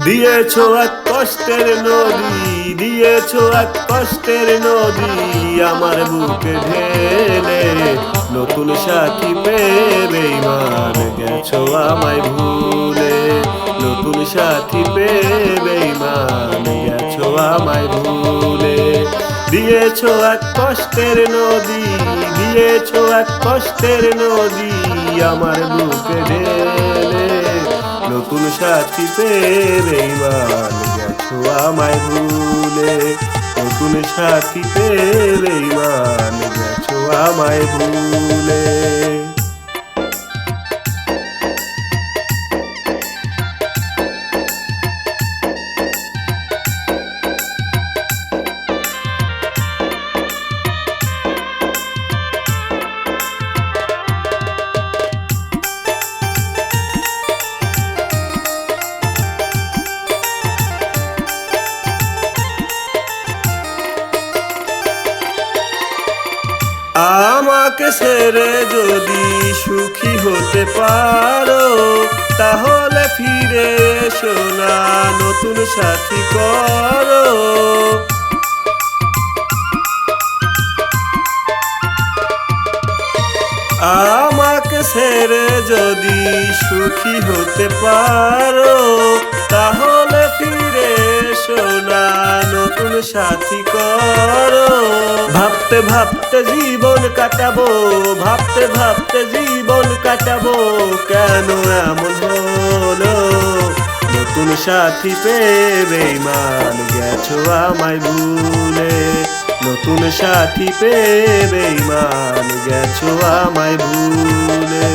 দিয়েছো এক কষ্টের নদী, দিয়েছো এক কষ্টের নদী আমার বুকে ঢেলে। নতুন সাথী পেয়ে বেঈমান গেছো আমায় ভুলে। নতুন সাথী পেয়ে বেঈমান গেছো আমায় ভুলে। দিয়েছো এক কষ্টের নদী, দিয়েছো এক কষ্টের নদী আমার বুকে ঢেলে। নতুন সাথী পেয়ে বেঈমান গেছো আমায় ভুলে। নতুন সাথী পেয়ে বেঈমান গেছো আমায় ভুলে। আমাকে ছেড়ে যদি সুখী হতে পারো, তাহলে ফিরে এসো না, নতুন সাথী করো। আমাকে ছেড়ে যদি সুখী হতে পারো, তাহলে ফিরে এসো না, নতুন সাথী করো। ভাবতে ভাবতে জীবন কাটাবো, ভাবতে ভাবতে জীবন কাটাবো, কেন এমন হলো? নতুন সাথী পেয়ে বেঈমান গেছো আমায় ভুলে। নতুন সাথী পেয়ে বেঈমান গেছো আমায় ভুলে।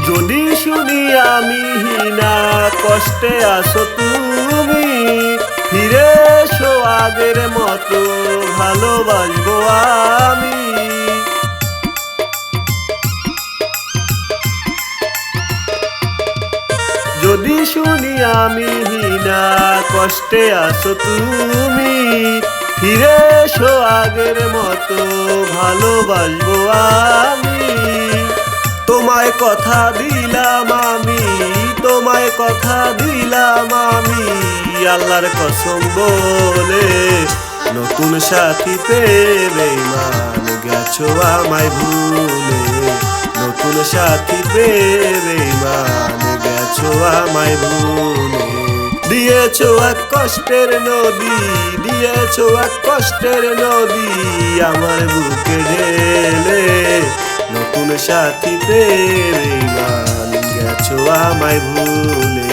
যদি শুনি আমি হিনা কষ্টে আছো তুমি, ফিরে এসো আগের মতো ভালোবাসবো আমি। যদি শুনি আমি হিনা কষ্টে আছো তুমি, ফিরে এসো আগের মতো ভালোবাসবো আমি। তোমায় কথা দিলাম আমি, তোমায় কথা দিলাম আমি, আল্লাহর কসম বলে। নতুন সাথী পেয়ে বেঈমান গেছো আমায় ভুলে। নতুন সাথী পেয়ে বেঈমান গেছো আমায় ভুলে। দিয়েছো এক কষ্টের নদী, দিয়েছো এক কষ্টের নদী আমার বুকে ঢেলে। নতুন সাথী পেয়ে বেঈমান গেছো আমায় ভুলে।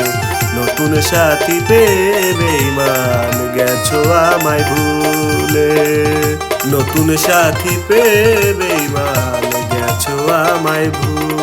নতুন সাথী পেয়ে বেঈমান গেছো আমায় ভুলে। নতুন সাথী পেয়ে বেঈমান গেছো আমায় ভুলে।